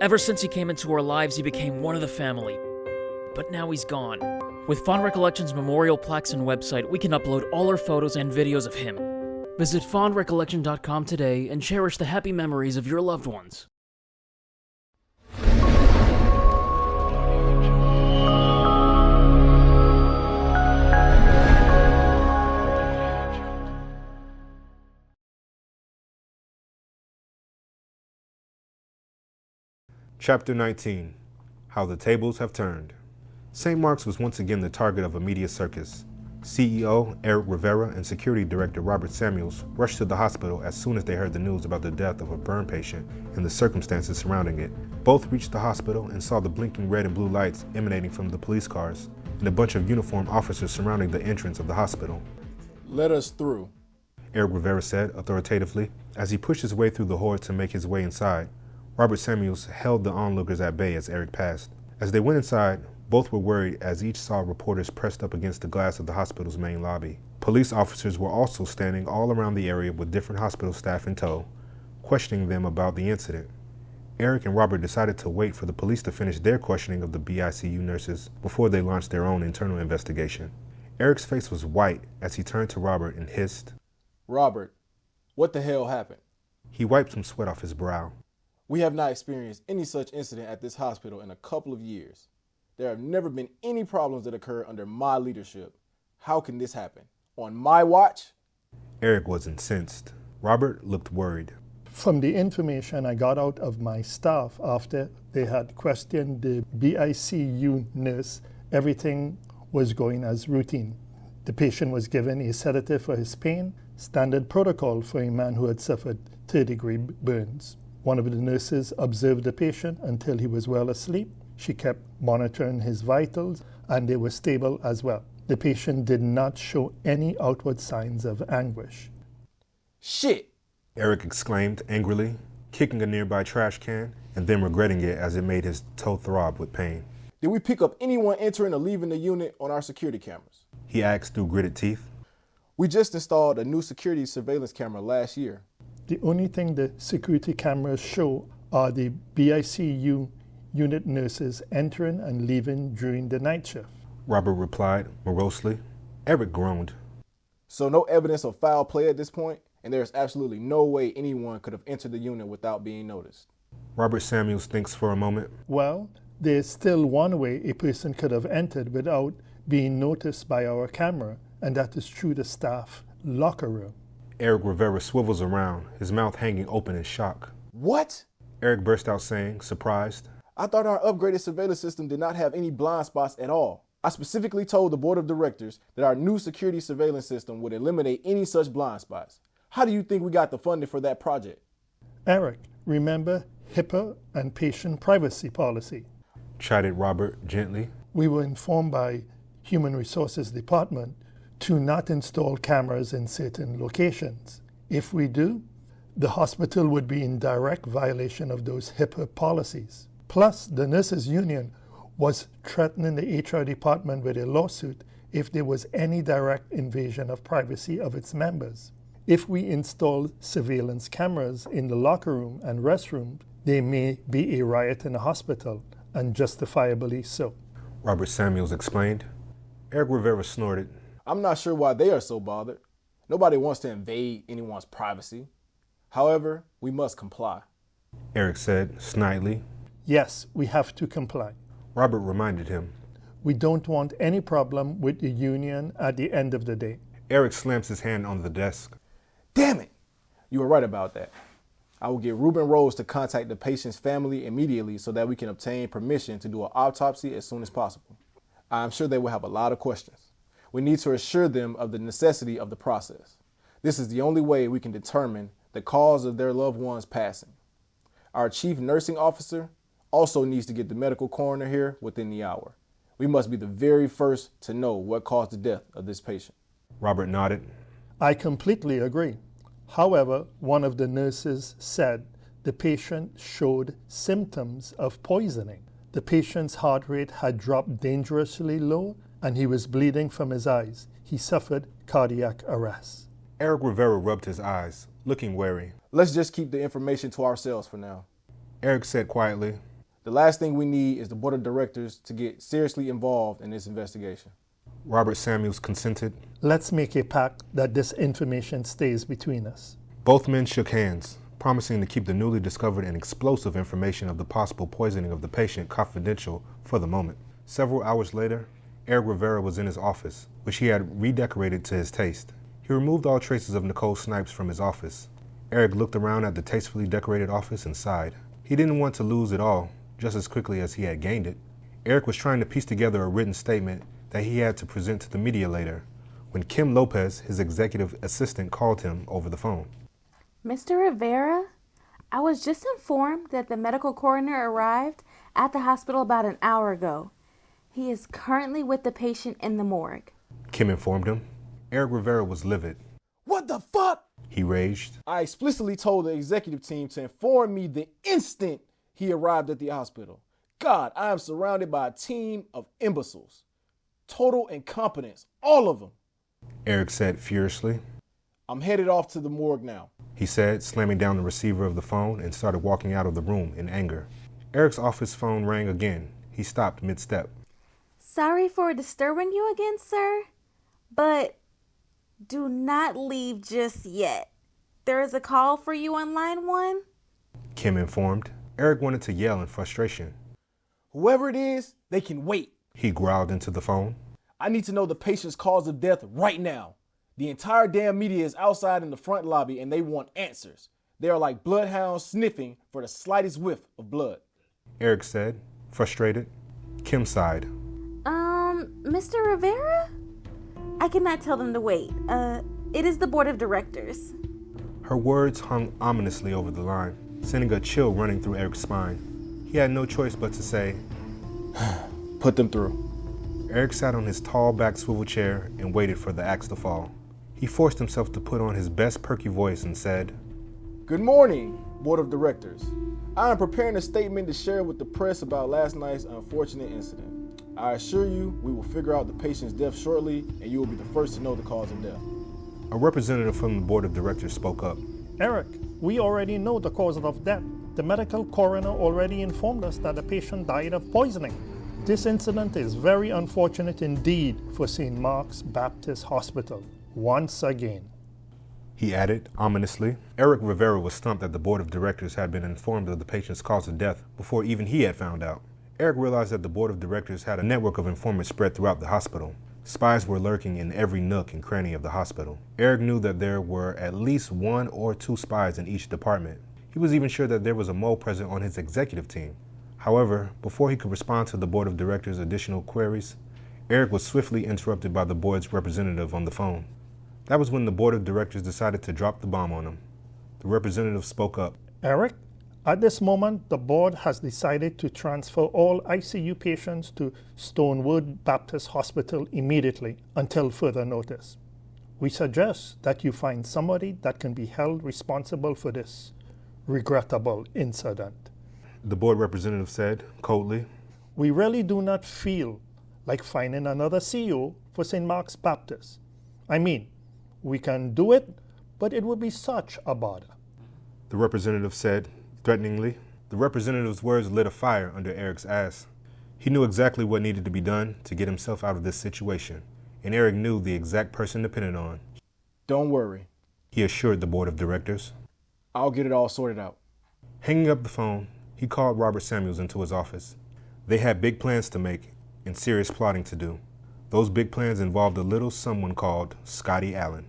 Ever since he came into our lives, he became one of the family. But now he's gone. With Fond Recollections memorial plaques and website, we can upload all our photos and videos of him. Visit fondrecollection.com today and cherish the happy memories of your loved ones. Chapter 19. How the Tables Have Turned. St. Mark's was once again the target of a media circus. CEO Eric Rivera and Security Director Robert Samuels rushed to the hospital as soon as they heard the news about the death of a burn patient and the circumstances surrounding it. Both reached the hospital and saw the blinking red and blue lights emanating from the police cars and a bunch of uniformed officers surrounding the entrance of the hospital. "Let us through," Eric Rivera said authoritatively. As he pushed his way through the horde to make his way inside, Robert Samuels held the onlookers at bay as Eric passed. As they went inside, both were worried as each saw reporters pressed up against the glass of the hospital's main lobby. Police officers were also standing all around the area with different hospital staff in tow, questioning them about the incident. Eric and Robert decided to wait for the police to finish their questioning of the BICU nurses before they launched their own internal investigation. Eric's face was white as he turned to Robert and hissed, "Robert, what the hell happened?" He wiped some sweat off his brow. "We have not experienced any such incident at this hospital in a couple of years. There have never been any problems that occurred under my leadership. How can this happen? On my watch?" Eric was incensed. Robert looked worried. From the information I got out of my staff after they had questioned the BICU nurse, everything was going as routine. The patient was given a sedative for his pain, standard protocol for a man who had suffered third-degree burns. One of the nurses observed the patient until he was well asleep. She kept monitoring his vitals, and they were stable as well. The patient did not show any outward signs of anguish. "Shit!" Eric exclaimed angrily, kicking a nearby trash can and then regretting it as it made his toe throb with pain. "Did we pick up anyone entering or leaving the unit on our security cameras?" He asked through gritted teeth. "We just installed a new security surveillance camera last year." The only thing the security cameras show are the BICU unit nurses entering and leaving during the night shift. Robert replied morosely. Eric groaned. "So no evidence of foul play at this point, and there's absolutely no way anyone could have entered the unit without being noticed." Robert Samuels thinks for a moment. Well, there's still one way a person could have entered without being noticed by our camera, and that is through the staff locker room. Eric Rivera swivels around, his mouth hanging open in shock. "What?" Eric burst out saying, surprised. "I thought our upgraded surveillance system did not have any blind spots at all. I specifically told the board of directors that our new security surveillance system would eliminate any such blind spots. How do you think we got the funding for that project?" Eric, remember HIPAA and patient privacy policy. Chided Robert gently. We were informed by Human Resources Department to not install cameras in certain locations. If we do, the hospital would be in direct violation of those HIPAA policies. Plus, the nurses union was threatening the HR department with a lawsuit if there was any direct invasion of privacy of its members. If we install surveillance cameras in the locker room and restroom, there may be a riot in the hospital, and justifiably so. Robert Samuels explained. Eric Rivera snorted. "I'm not sure why they are so bothered. Nobody wants to invade anyone's privacy. However, we must comply." Eric said snidely. Yes, we have to comply. Robert reminded him. We don't want any problem with the union at the end of the day. Eric slams his hand on the desk. "Damn it! You were right about that. I will get Ruben Rose to contact the patient's family immediately so that we can obtain permission to do an autopsy as soon as possible. I am sure they will have a lot of questions. We need to assure them of the necessity of the process. This is the only way we can determine the cause of their loved one's passing. Our chief nursing officer also needs to get the medical coroner here within the hour. We must be the very first to know what caused the death of this patient." Robert nodded. I completely agree. However, one of the nurses said the patient showed symptoms of poisoning. The patient's heart rate had dropped dangerously low, and he was bleeding from his eyes. He suffered cardiac arrest. Eric Rivera rubbed his eyes, looking wary. "Let's just keep the information to ourselves for now." Eric said quietly, The last thing we need is the board of directors to get seriously involved in this investigation. Robert Samuels consented. Let's make a pact that this information stays between us. Both men shook hands, promising to keep the newly discovered and explosive information of the possible poisoning of the patient confidential for the moment. Several hours later, Eric Rivera was in his office, which he had redecorated to his taste. He removed all traces of Nicole Snipes from his office. Eric looked around at the tastefully decorated office and sighed. He didn't want to lose it all just as quickly as he had gained it. Eric was trying to piece together a written statement that he had to present to the media later when Kim Lopez, his executive assistant, called him over the phone. Mr. Rivera, I was just informed that the medical coroner arrived at the hospital about an hour ago. He is currently with the patient in the morgue. Kim informed him. Eric Rivera was livid. What the fuck? He raged. I explicitly told the executive team to inform me the instant he arrived at the hospital. God, I am surrounded by a team of imbeciles. Total incompetence, all of them. Eric said furiously. I'm headed off to the morgue now, he said, slamming down the receiver of the phone and started walking out of the room in anger. Eric's office phone rang again. He stopped mid-step. Sorry for disturbing you again, sir, but do not leave just yet. There is a call for you on line 1. Kim informed. Eric wanted to yell in frustration. Whoever it is, they can wait. He growled into the phone. I need to know the patient's cause of death right now. The entire damn media is outside in the front lobby and they want answers. They are like bloodhounds sniffing for the slightest whiff of blood. Eric said, frustrated. Kim sighed. Mr. Rivera? I cannot tell them to wait. It is the board of directors. Her words hung ominously over the line, sending a chill running through Eric's spine. He had no choice but to say, Put them through. Eric sat on his tall back swivel chair and waited for the axe to fall. He forced himself to put on his best perky voice and said, Good morning, board of directors. I am preparing a statement to share with the press about last night's unfortunate incident. I assure you we will figure out the patient's death shortly and you will be the first to know the cause of death. A representative from the board of directors spoke up. Eric, we already know the cause of death. The medical coroner already informed us that the patient died of poisoning. This incident is very unfortunate indeed for St. Mark's Baptist Hospital, once again. He added ominously. Eric Rivera was stumped that the board of directors had been informed of the patient's cause of death before even he had found out. Eric realized that the board of directors had a network of informants spread throughout the hospital. Spies were lurking in every nook and cranny of the hospital. Eric knew that there were at least 1 or 2 spies in each department. He was even sure that there was a mole present on his executive team. However, before he could respond to the board of directors' additional queries, Eric was swiftly interrupted by the board's representative on the phone. That was when the board of directors decided to drop the bomb on him. The representative spoke up. Eric, at this moment, the board has decided to transfer all ICU patients to Stonewood Baptist Hospital immediately until further notice. We suggest that you find somebody that can be held responsible for this regrettable incident. The board representative said, coldly. We really do not feel like finding another CEO for St. Mark's Baptist. I mean, we can do it, but it would be such a bother. The representative said, threateningly. The representative's words lit a fire under Eric's ass. He knew exactly what needed to be done to get himself out of this situation, and Eric knew the exact person to pin it on. Don't worry, he assured the board of directors. I'll get it all sorted out. Hanging up the phone, he called Robert Samuels into his office. They had big plans to make and serious plotting to do. Those big plans involved a little someone called Scotty Allen.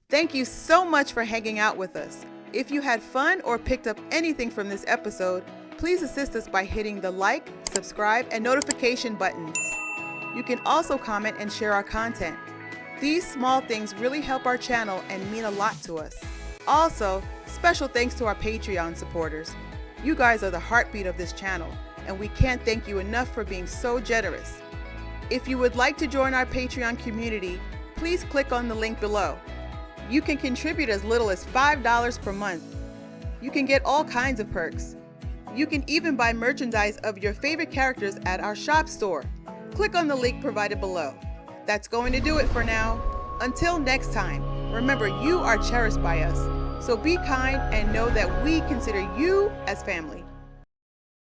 Thank you so much for hanging out with us. If you had fun or picked up anything from this episode, please assist us by hitting the like, subscribe, and notification buttons. You can also comment and share our content. These small things really help our channel and mean a lot to us. Also, special thanks to our Patreon supporters. You guys are the heartbeat of this channel, and we can't thank you enough for being so generous. If you would like to join our Patreon community, please click on the link below. You can contribute as little as $5 per month. You can get all kinds of perks. You can even buy merchandise of your favorite characters at our shop store. Click on the link provided below. That's going to do it for now. Until next time, remember you are cherished by us. So be kind and know that we consider you as family.